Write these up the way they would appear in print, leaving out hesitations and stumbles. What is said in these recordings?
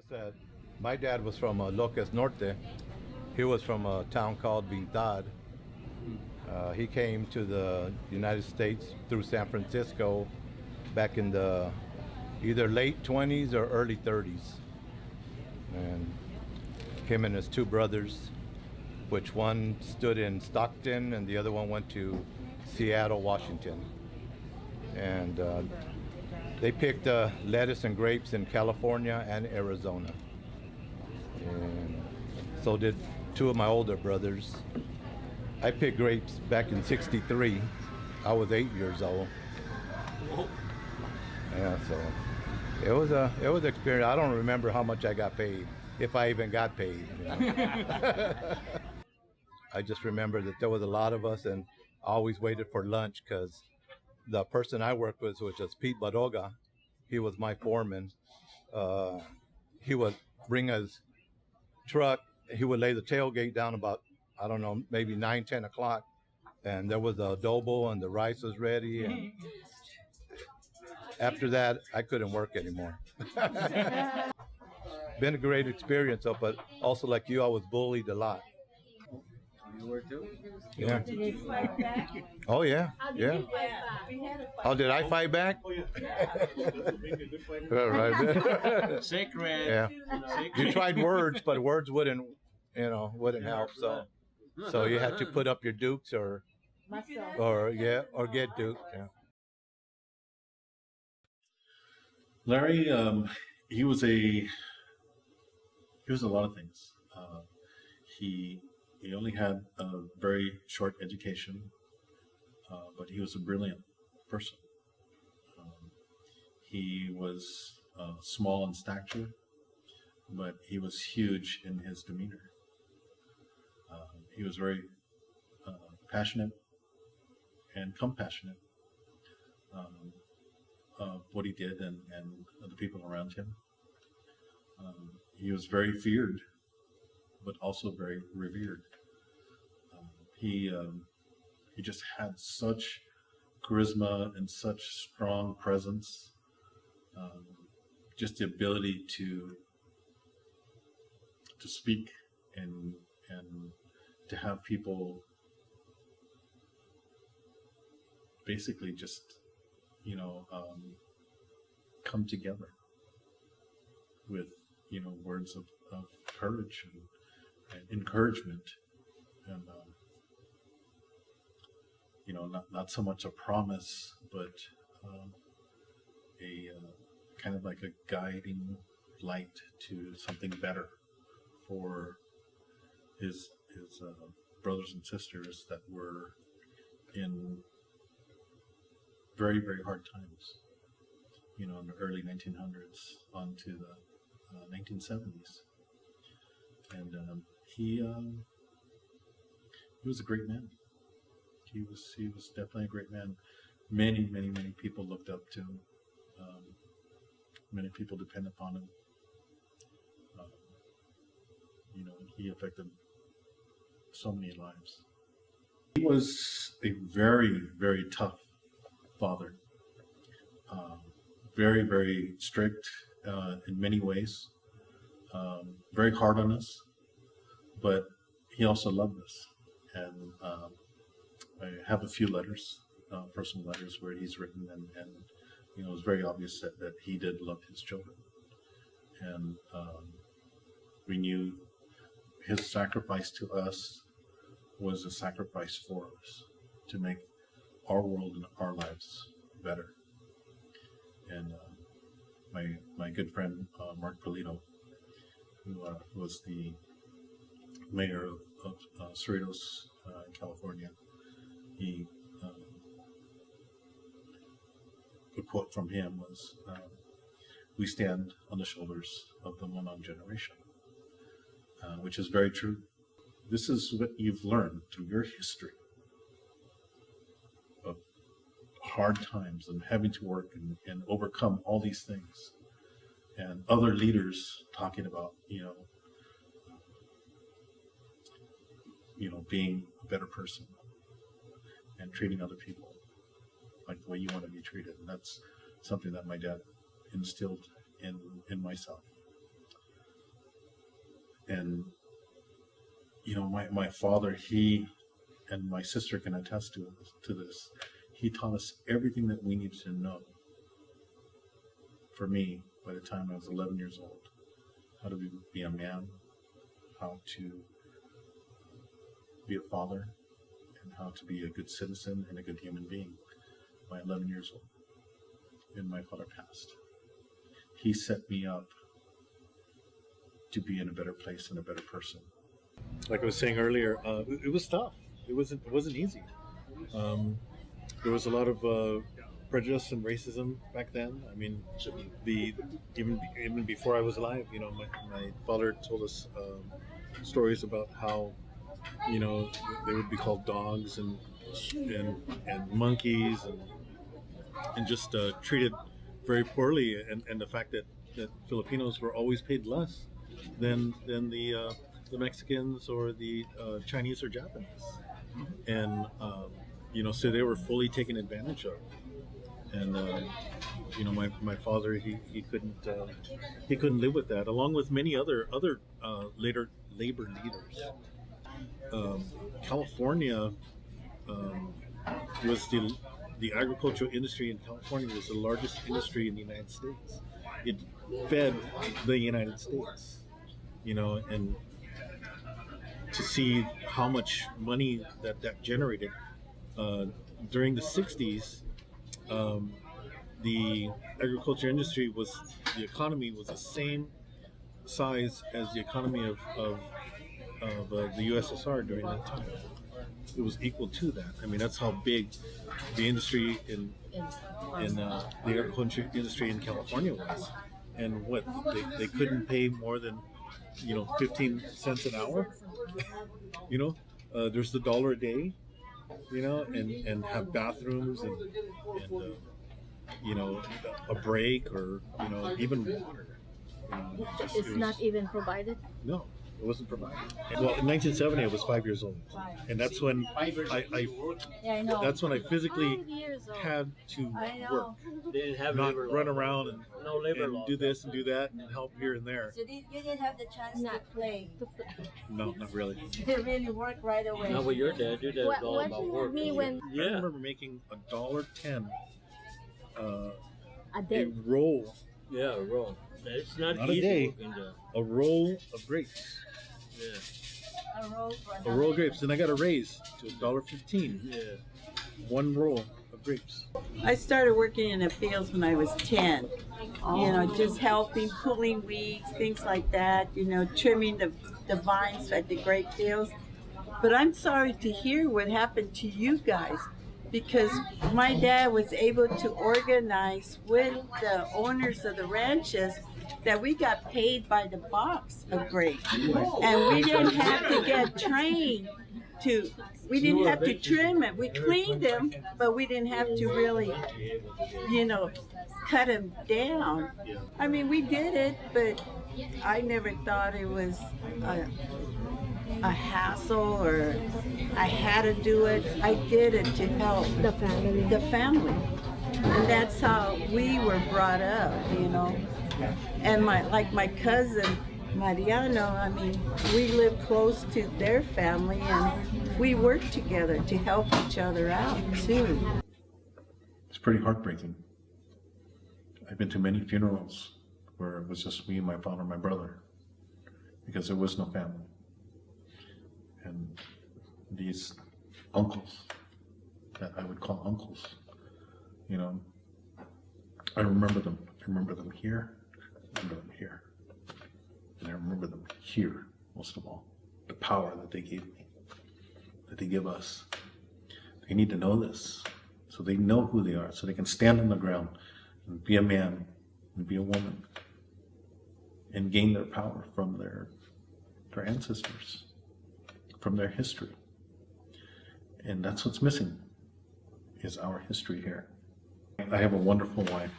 that my dad was from Locos Norte. He was from a town called Vintad. He came to the United States through San Francisco back in the either late 20s or early 30s. And him and his two brothers, which one stood in Stockton and the other one went to Seattle, Washington. And they picked lettuce and grapes in California and Arizona. And so did two of my older brothers. I picked grapes back in '63. I was 8 years old. Yeah, so it was an experience. I don't remember how much I got paid, if I even got paid. You know? I just remember that there was a lot of us, and I always waited for lunch because the person I worked with, which was Pete Badoga, he was my foreman. He would bring his truck. He would lay the tailgate down about, I don't know, maybe 9, 10 o'clock. And there was the adobo and the rice was ready. And after that, I couldn't work anymore. Been a great experience, though, but also like you, I was bullied a lot. You were too? Yeah. Did you fight back? Oh, yeah. Yeah. Oh, did I fight back? Right. Sacred. Yeah. Sacred. You tried words, but words wouldn't help. So you had to put up your dukes or get duked. Yeah. Larry, he was a lot of things. He only had a very short education, but he was a brilliant person. He was small in stature, but he was huge in his demeanor. He was very passionate and compassionate of what he did and the people around him. He was very feared, but also very revered. He just had such charisma and such strong presence, just the ability to speak and to have people basically just come together with words of courage and encouragement, and not so much a promise, but a kind of like a guiding light to something better for his brothers and sisters that were in very, very hard times, in the early 1900s on to the 1970s. And he was a great man. He was definitely a great man. Many, many, many people looked up to him. Many people depend upon him. He affected so many lives. He was a very, very tough father. Very, very strict in many ways. Very hard on us, but he also loved us. And I have a few letters, personal letters, where he's written, and it was very obvious that he did love his children. And we knew his sacrifice to us was a sacrifice for us to make our world and our lives better. And my good friend Mark Polito, who was the mayor of Cerritos, California, a quote from him was, "We stand on the shoulders of the Monon generation," which is very true. This is what you've learned through your history of hard times and having to work and overcome all these things, and other leaders talking about being a better person and treating other people like the way you want to be treated. And that's something that my dad instilled in myself. And my father, he and my sister can attest to this. He taught us everything that we needed to know. For me, by the time I was 11 years old, how to be a man, how to be a father, and how to be a good citizen and a good human being by 11 years old. And my father passed. He set me up to be in a better place and a better person. Like I was saying earlier, it was tough. It wasn't easy. There was a lot of prejudice and racism back then. I mean, even before I was alive, my father told us stories about how, they would be called dogs and monkeys and just treated very poorly, and the fact that Filipinos were always paid less than the Mexicans or the Chinese or Japanese, and so they were fully taken advantage of. And my father, he couldn't live with that, along with many other later labor leaders. California was the agricultural industry in California was the largest industry in the United States. It fed the United States, and to see how much money that generated during the 60s. The agriculture industry the economy was the same size as the economy of the USSR during that time. It was equal to that. I mean, that's how big the industry in the agriculture industry in California was. And what they couldn't pay more than 15 cents an hour. There's the $1 a day, and have bathrooms and a break or even water. It's not even provided. No, it wasn't provided. Well, in 1970, I was 5 years old, and that's when I know. that's when I physically 5 years old. had to I know. work, They didn't have not labor law. run around and No labor law. do this and do that and help here and there. So you didn't have the chance to Not- play. No, not really. They really work right away. Not with your dad. Your dad's all What about you work. me when I Yeah. remember making $1.10 a a day? roll, Yeah, roll. It's not Not a easy day. working there. a roll of grapes, Yeah. A roll for a roll of grapes. Then I got a raise to $1.15. Yeah. One roll of grapes. I started working in the fields when I was 10. Just helping, pulling weeds, things like that, trimming the vines at the grape fields. But I'm sorry to hear what happened to you guys, because my dad was able to organize with the owners of the ranches that we got paid by the box of grapes. And we didn't have to get trained we didn't have to trim it. We cleaned them, but we didn't have to really, cut them down. I mean, we did it, but I never thought it was a hassle or I had to do it. I did it to help The family. the family. And that's how we were brought up, And my cousin Mariano, I mean, we lived close to their family and we worked together to help each other out too. It's pretty heartbreaking. I've been to many funerals where it was just me, my father, and my brother, because there was no family. And these uncles that I would call uncles, I remember them. I remember them here, I remember them here. And I remember them here, most of all. The power that they gave me, that they give us. They need to know this, so they know who they are, so they can stand on the ground and be a man and be a woman and gain their power from their ancestors, from their history. And that's what's missing, is our history here. I have a wonderful wife,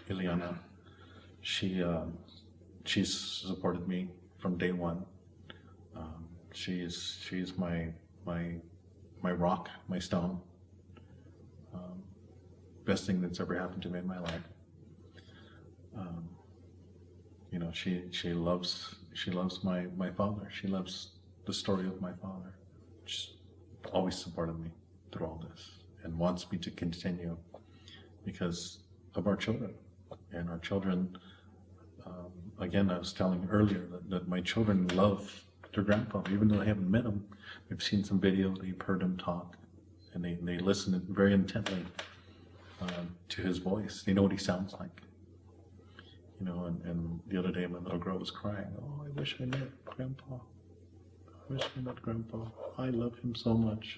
Ileana. She's supported me from day one. She's my rock, my stone. Best thing that's ever happened to me in my life. you know, she loves my father. She loves the story of my father. She's always supported me through all this and wants me to continue because of our children. And our children, again, I was telling earlier that my children love their grandfather, even though they haven't met him. We've seen some video, they've heard him talk, and they listen very intently to his voice. They know what he sounds like. You know, and the other day my little girl was crying, oh, I wish I met Grandpa. I wish I met Grandpa. I love him so much.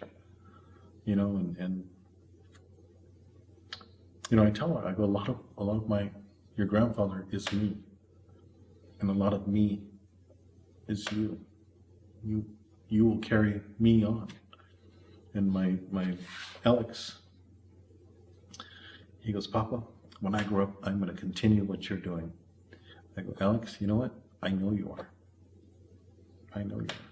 You know, and you know, I tell her, I go, a lot of your grandfather is me. And a lot of me is you. You will carry me on. And my Alex, he goes, Papa, when I grow up, I'm going to continue what you're doing. I go, Alex, you know what? I know you are. I know you are.